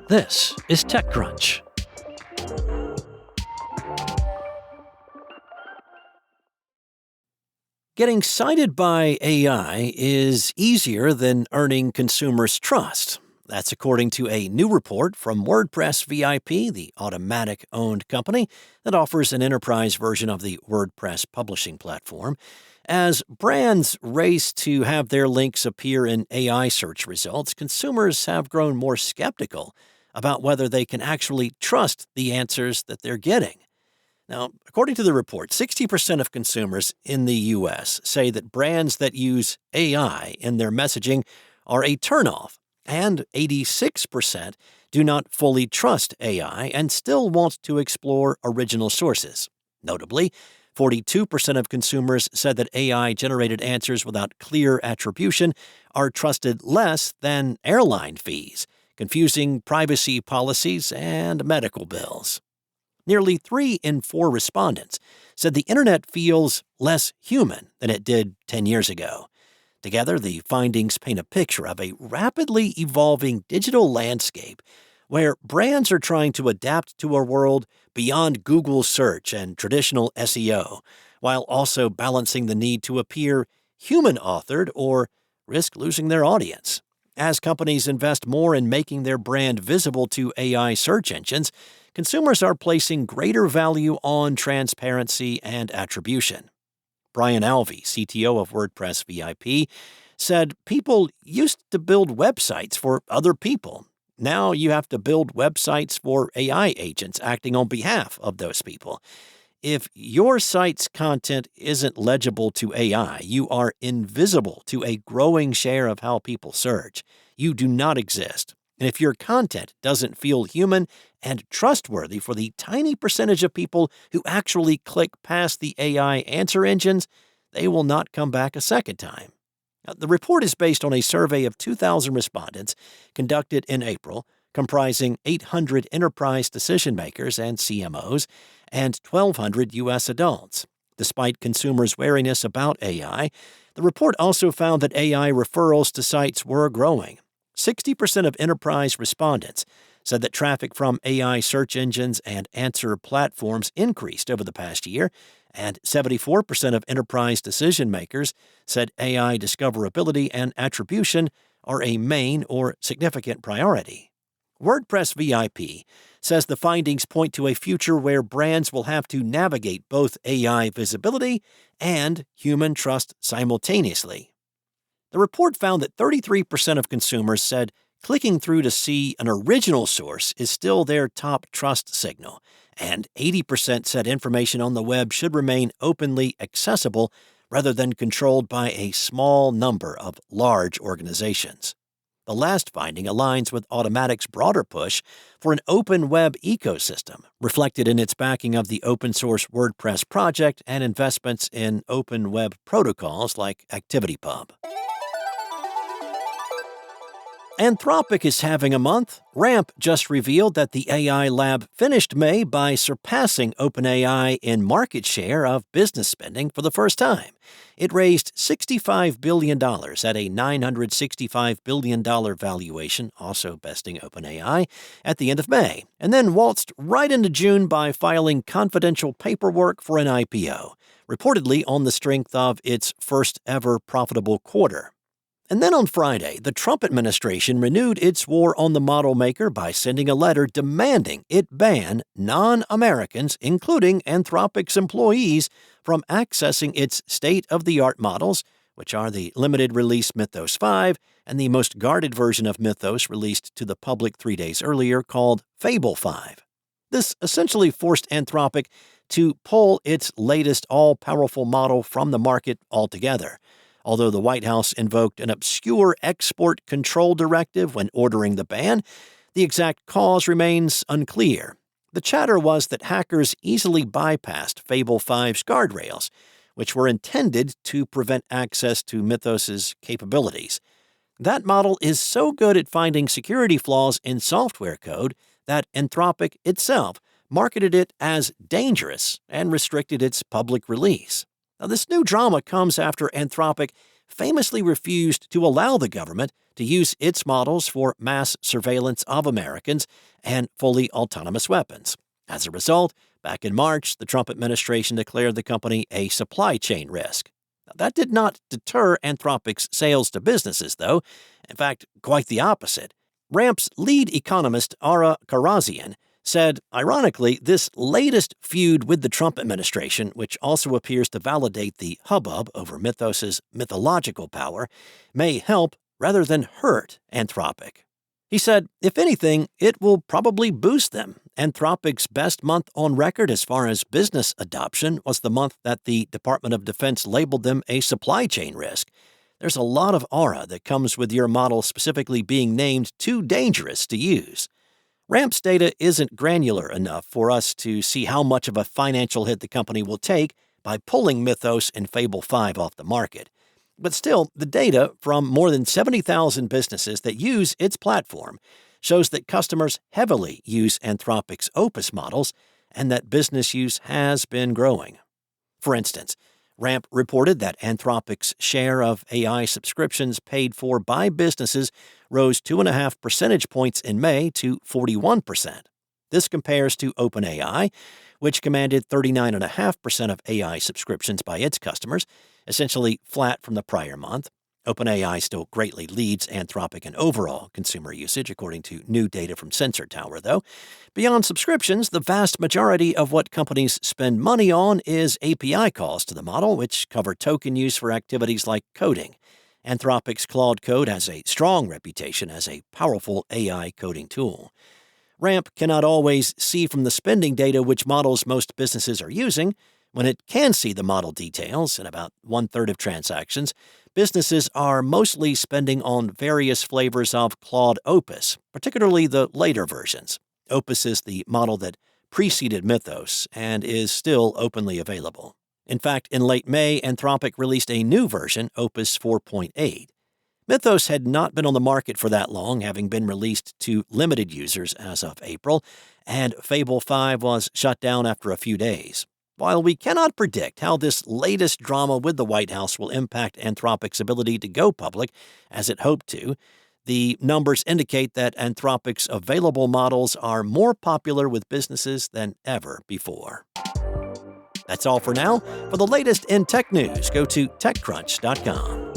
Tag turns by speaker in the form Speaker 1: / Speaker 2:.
Speaker 1: This is TechCrunch. Getting cited by AI is easier than earning consumers' trust. That's according to a new report from WordPress VIP, the Automatic-owned company that offers an enterprise version of the WordPress publishing platform. As brands race to have their links appear in AI search results, consumers have grown more skeptical about whether they can actually trust the answers that they're getting. Now, according to the report, 60% of consumers in the U.S. say that brands that use AI in their messaging are a turnoff, and 86% do not fully trust AI and still want to explore original sources. Notably, 42% of consumers said that AI-generated answers without clear attribution are trusted less than airline fees, confusing privacy policies, and medical bills. Nearly 3 in 4 respondents said the internet feels less human than it did 10 years ago. Together, the findings paint a picture of a rapidly evolving digital landscape where brands are trying to adapt to a world beyond Google search and traditional SEO, while also balancing the need to appear human-authored or risk losing their audience. As companies invest more in making their brand visible to AI search engines, consumers are placing greater value on transparency and attribution. Brian Alvey, CTO of WordPress VIP, said people used to build websites for other people. Now you have to build websites for AI agents acting on behalf of those people. If your site's content isn't legible to AI, you are invisible to a growing share of how people search. You do not exist. And if your content doesn't feel human and trustworthy for the tiny percentage of people who actually click past the AI answer engines, they will not come back a second time. The report is based on a survey of 2,000 respondents conducted in April, comprising 800 enterprise decision-makers and CMOs and 1,200 U.S. adults. Despite consumers' wariness about AI, the report also found that AI referrals to sites were growing. 60% of enterprise respondents said that traffic from AI search engines and answer platforms increased over the past year, and 74% of enterprise decision-makers said AI discoverability and attribution are a main or significant priority. WordPress VIP says the findings point to a future where brands will have to navigate both AI visibility and human trust simultaneously. The report found that 33% of consumers said clicking through to see an original source is still their top trust signal, and 80% said information on the web should remain openly accessible rather than controlled by a small number of large organizations. The last finding aligns with Automatic's broader push for an open web ecosystem, reflected in its backing of the open-source WordPress project and investments in open web protocols like ActivityPub. Anthropic is having a month. Ramp just revealed that the AI lab finished May by surpassing OpenAI in market share of business spending for the first time. It raised $65 billion at a $965 billion valuation, also besting OpenAI, at the end of May, and then waltzed right into June by filing confidential paperwork for an IPO, reportedly on the strength of its first-ever profitable quarter. And then on Friday, the Trump administration renewed its war on the model maker by sending a letter demanding it ban non-Americans, including Anthropic's employees, from accessing its state-of-the-art models, which are the limited-release Mythos 5 and the most guarded version of Mythos released to the public 3 days earlier called Fable 5. This essentially forced Anthropic to pull its latest all-powerful model from the market altogether. Although the White House invoked an obscure export control directive when ordering the ban, the exact cause remains unclear. The chatter was that hackers easily bypassed Fable 5's guardrails, which were intended to prevent access to Mythos's capabilities. That model is so good at finding security flaws in software code that Anthropic itself marketed it as dangerous and restricted its public release. Now, this new drama comes after Anthropic famously refused to allow the government to use its models for mass surveillance of Americans and fully autonomous weapons. As a result, back in March, the Trump administration declared the company a supply chain risk. Now, that did not deter Anthropic's sales to businesses, though. In fact, quite the opposite. Ramp's lead economist, Ara Karazian, said, ironically, this latest feud with the Trump administration, which also appears to validate the hubbub over Mythos's mythological power, may help rather than hurt Anthropic. He said, if anything, it will probably boost them. Anthropic's best month on record as far as business adoption was the month that the Department of Defense labeled them a supply chain risk. There's a lot of aura that comes with your model specifically being named too dangerous to use. Ramp's data isn't granular enough for us to see how much of a financial hit the company will take by pulling Mythos and Fable 5 off the market. But still, the data from more than 70,000 businesses that use its platform shows that customers heavily use Anthropic's Opus models and that business use has been growing. For instance, Ramp reported that Anthropic's share of AI subscriptions paid for by businesses rose 2.5 percentage points in May to 41%. This compares to OpenAI, which commanded 39.5% of AI subscriptions by its customers, essentially flat from the prior month. OpenAI still greatly leads Anthropic in overall consumer usage, according to new data from Sensor Tower, though. Beyond subscriptions, the vast majority of what companies spend money on is API calls to the model, which cover token use for activities like coding. Anthropic's Claude Code has a strong reputation as a powerful AI coding tool. Ramp cannot always see from the spending data which models most businesses are using. When it can see the model details, in about 1/3 of transactions, businesses are mostly spending on various flavors of Claude Opus, particularly the later versions. Opus is the model that preceded Mythos and is still openly available. In fact, in late May, Anthropic released a new version, Opus 4.8. Mythos had not been on the market for that long, having been released to limited users as of April, and Fable 5 was shut down after a few days. While we cannot predict how this latest drama with the White House will impact Anthropic's ability to go public, as it hoped to, the numbers indicate that Anthropic's available models are more popular with businesses than ever before. That's all for now. For the latest in tech news, go to TechCrunch.com.